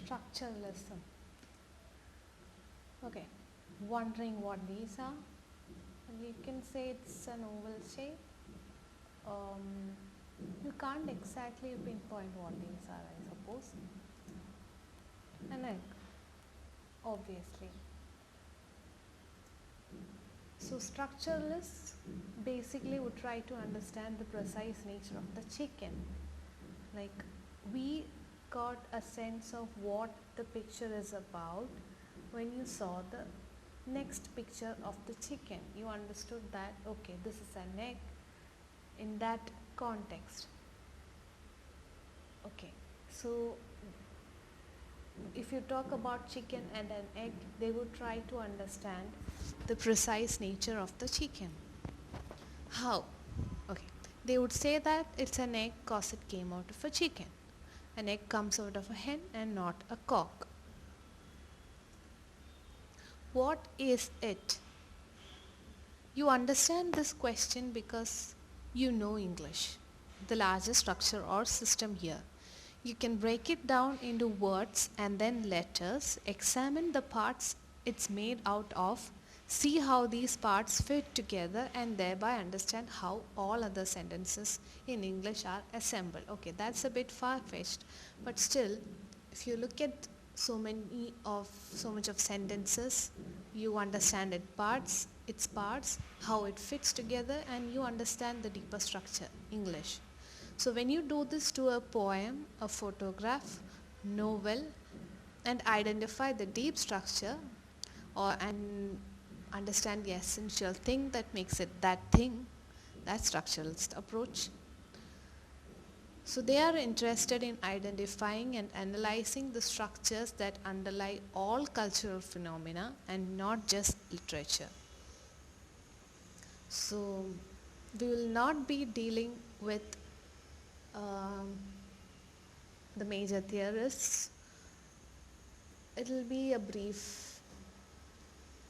structuralism. Okay, wondering what these are? And you can say it's an oval shape. You can't exactly pinpoint what these are, I suppose. An egg, obviously. So structuralists basically would try to understand the precise nature of the chicken. Like, we got a sense of what the picture is about when you saw the next picture of the chicken. You understood that, okay, this is an egg in that context. Okay, so if you talk about chicken and an egg, they would try to understand the precise nature of the chicken. How? Okay, they would say that it's an egg because it came out of a chicken. An egg comes out of a hen and not a cock. What is it? You understand this question because you know English, the largest structure or system here. You can break it down into words and then letters, examine the parts it's made out of, see how these parts fit together, and thereby understand how all other sentences in English are assembled. Okay, that's a bit far-fetched, but still, if you look at so much of sentences, you understand its parts, how it fits together, and you understand the deeper structure, English. So when you do this to a poem, a photograph, novel, and identify the deep structure and understand the essential thing that makes it that thing, that's structuralist approach. So they are interested in identifying and analyzing the structures that underlie all cultural phenomena and not just literature. So we will not be dealing with the major theorists. It will be a brief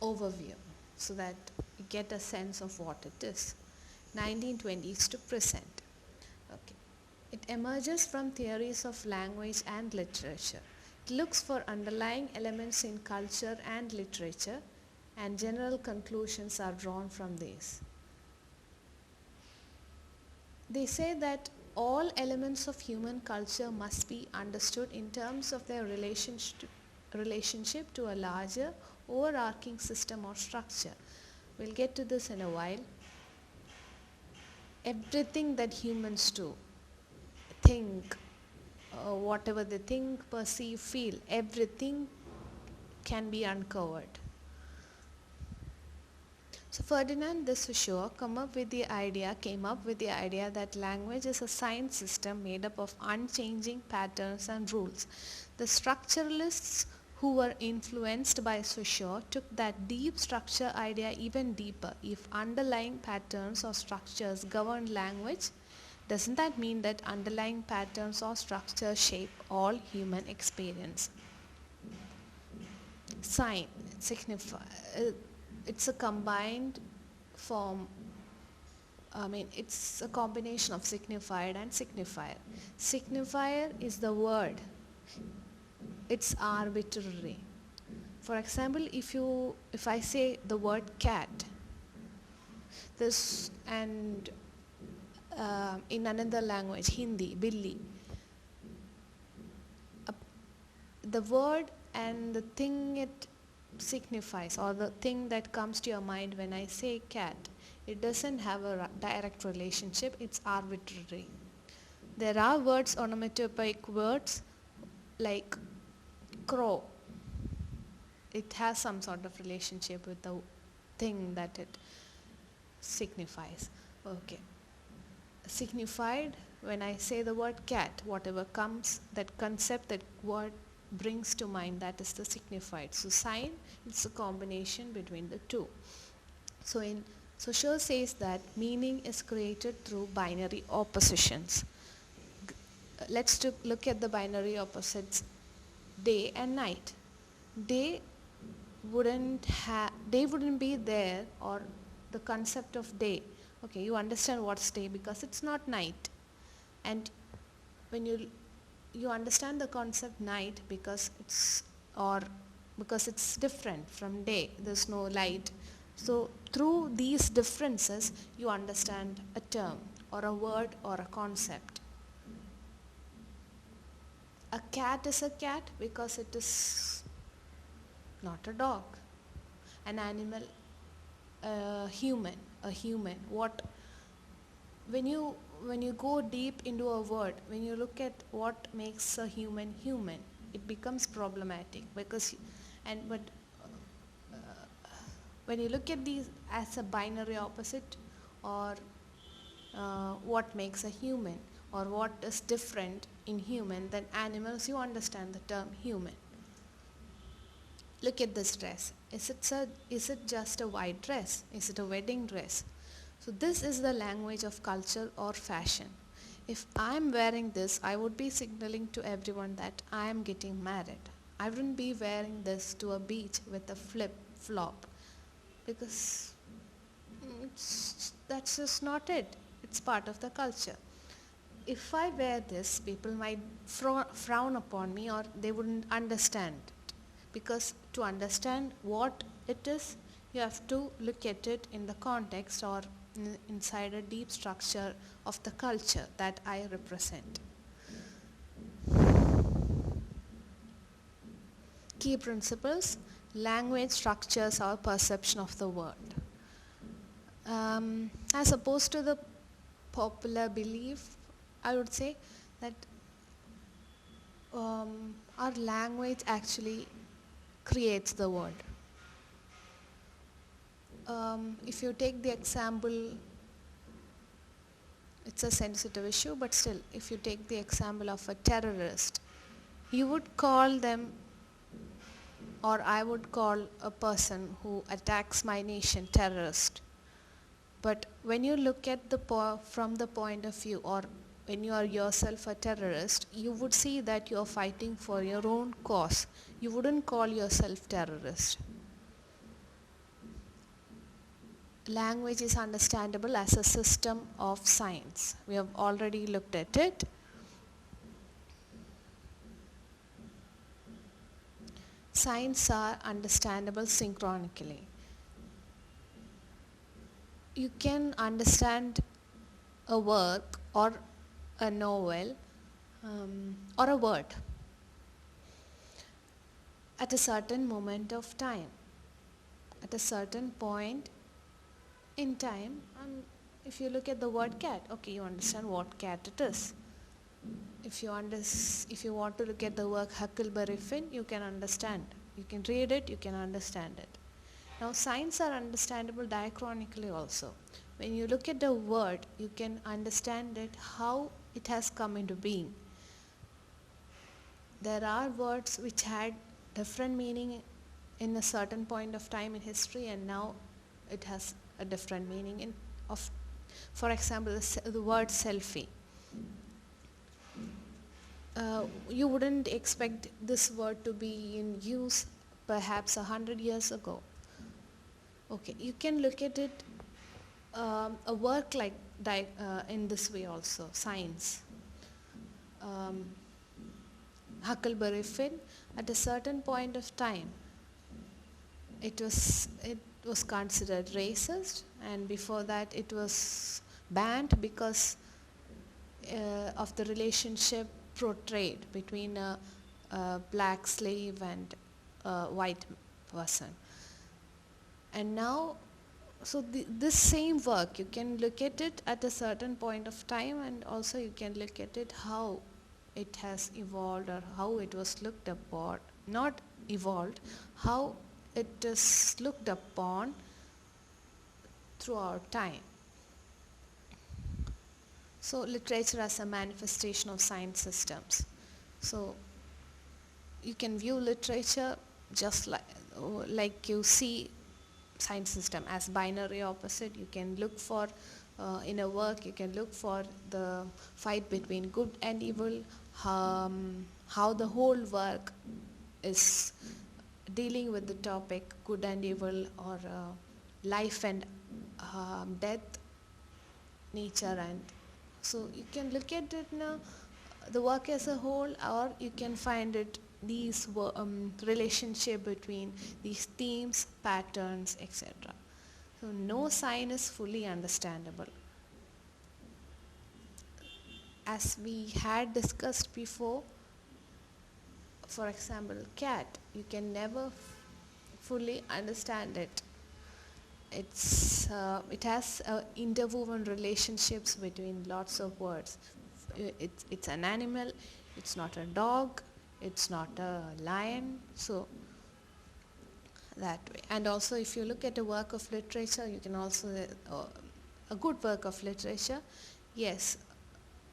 overview so that you get a sense of what it is. 1920s to present. Okay. It emerges from theories of language and literature. It looks for underlying elements in culture and literature, and general conclusions are drawn from these. They say that all elements of human culture must be understood in terms of their relationship to a larger overarching system or structure. We'll get to this in a while. Everything that humans do, think, whatever they think, perceive, feel, everything can be uncovered. So Ferdinand de Saussure came up with the idea that language is a science system made up of unchanging patterns and rules. The structuralists who were influenced by Saussure took that deep structure idea even deeper. If underlying patterns or structures govern language, doesn't that mean that underlying patterns or structures shape all human experience? Sign, signify. It's a combined form, it's a combination of signified and signifier. Signifier is the word. It's arbitrary. For example, if I say the word cat, this and in another language, Hindi, Billi, the word and the thing it signifies, or the thing that comes to your mind when I say cat, it doesn't have a direct relationship, it's arbitrary. There are words, onomatopoeic words like crow. It has some sort of relationship with the thing that it signifies. Okay. Signified, when I say the word cat, whatever comes, that concept, that word brings to mind, that is the signified. So sign, it's a combination between the two. So Saussure says that meaning is created through binary oppositions. Let's look at the binary opposites, day and night. Day wouldn't be there, or the concept of day. Okay, you understand what's day because it's not night. And when you you understand the concept night because it's different from day. There's no light. So through these differences, you understand a term or a word or a concept. A cat is a cat because it is not a dog. An animal, a human. When you go deep into a word, when you look at what makes a human human, it becomes problematic because but when you look at these as a binary opposite, or what makes a human, or what is different in human than animals, you understand the term human. Look at this dress. Is it just a white dress? Is it a wedding dress? So this is the language of culture or fashion. If I am wearing this, I would be signaling to everyone that I am getting married. I wouldn't be wearing this to a beach with a flip-flop because that's just not it. It's part of the culture. If I wear this, people might frown upon me, or they wouldn't understand it. Because to understand what it is, you have to look at it in the context or inside a deep structure of the culture that I represent. Key principles: language structures our perception of the world. As opposed to the popular belief, I would say that our language actually creates the world. If you take the example, it's a sensitive issue, but still, if you take the example of a terrorist, you would call them, or I would call a person who attacks my nation terrorist. But when you look at from the point of view, or when you are yourself a terrorist, you would see that you are fighting for your own cause. You wouldn't call yourself terrorist. Language is understandable as a system of signs. We have already looked at it. Signs are understandable synchronically. You can understand a work or a novel or a word at a certain moment of time, at a certain point in time. If you look at the word cat, okay, you understand what cat it is. If you want to look at the work Huckleberry Finn, you can understand. You can read it, you can understand it. Now, signs are understandable diachronically also. When you look at the word, you can understand it, how it has come into being. There are words which had different meaning in a certain point of time in history, and now it has a different meaning. For example, the word selfie. You wouldn't expect this word to be in use perhaps 100 years ago. Okay, you can look at it, a work like in this way also, science. Huckleberry Finn, at a certain point of time, it was considered racist, and before that it was banned because of the relationship portrayed between a black slave and a white person. And now, so this same work, you can look at it at a certain point of time, and also you can look at it how it has evolved, or how it was looked upon, not evolved, how it is looked upon throughout time. So literature as a manifestation of science systems. So you can view literature just like you see science system as binary opposite. You can look for, in a work, you can look for the fight between good and evil, how the whole work is dealing with the topic good and evil, or life and death, nature, and so you can look at it in the work as a whole, or you can find it these relationship between these themes, patterns, etc. So no sign is fully understandable. As we had discussed before, for example, cat, you can never fully understand it. It has interwoven relationships between lots of words. It's an animal, it's not a dog, it's not a lion, so that way. And also, if you look at a work of literature, you can also a good work of literature, yes,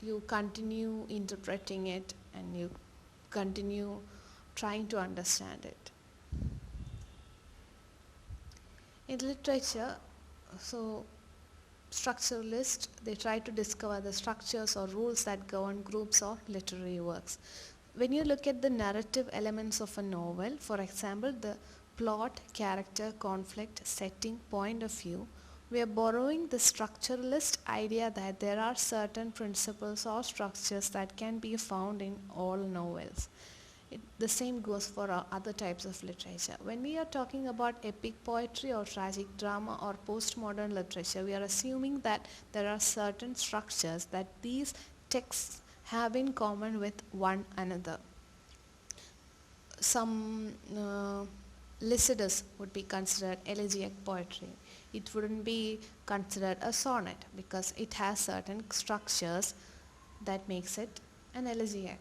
you continue interpreting it and you continue trying to understand it. In literature, so structuralists, they try to discover the structures or rules that govern groups of literary works. When you look at the narrative elements of a novel, for example, the plot, character, conflict, setting, point of view, we are borrowing the structuralist idea that there are certain principles or structures that can be found in all novels. The same goes for other types of literature. When we are talking about epic poetry or tragic drama or postmodern literature, we are assuming that there are certain structures that these texts have in common with one another. Some Lycidas would be considered elegiac poetry. It wouldn't be considered a sonnet because it has certain structures that makes it an elegy.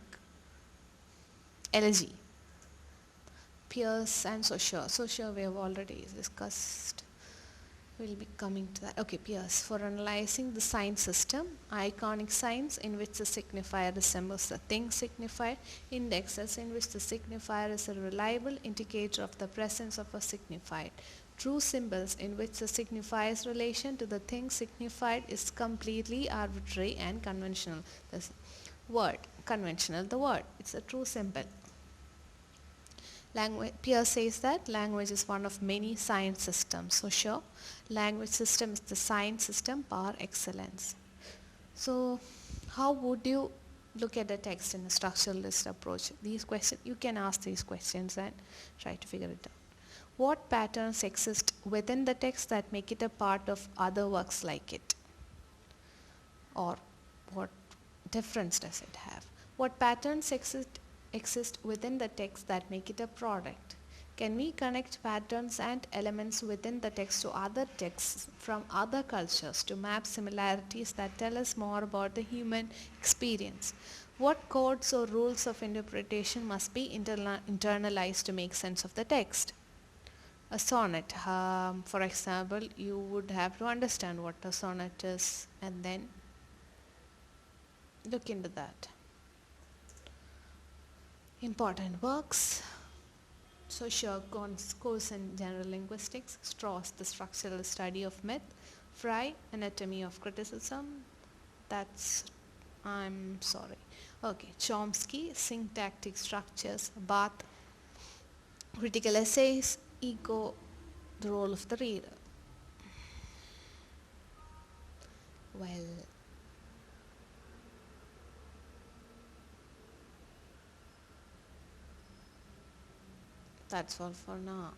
Peirce and Saussure. Saussure we have already discussed. We'll be coming to that. Okay, Peirce. For analyzing the sign system, iconic signs in which the signifier resembles the thing signified, indexes in which the signifier is a reliable indicator of the presence of a signified, true symbols in which the signifier's relation to the thing signified is completely arbitrary and conventional. The word, conventional, the word, it's a true symbol. Peirce says that language is one of many sign systems. So sure, language system is the sign system par excellence. So how would you look at the text in a structuralist approach? These questions, you can ask these questions and try to figure it out. What patterns exist within the text that make it a part of other works like it? Or what difference does it have? What patterns exist within the text that make it a product? Can we connect patterns and elements within the text to other texts from other cultures to map similarities that tell us more about the human experience? What codes or rules of interpretation must be internalized to make sense of the text? A sonnet, for example, you would have to understand what a sonnet is and then look into that. Important works. Saussure, Course in General Linguistics. Strauss, The Structural Study of Myth. Fry, Anatomy of Criticism. I'm sorry. Okay, Chomsky, Syntactic Structures. Barth, Critical Essays. Ego, The Role of the Reader. Well, that's all for now.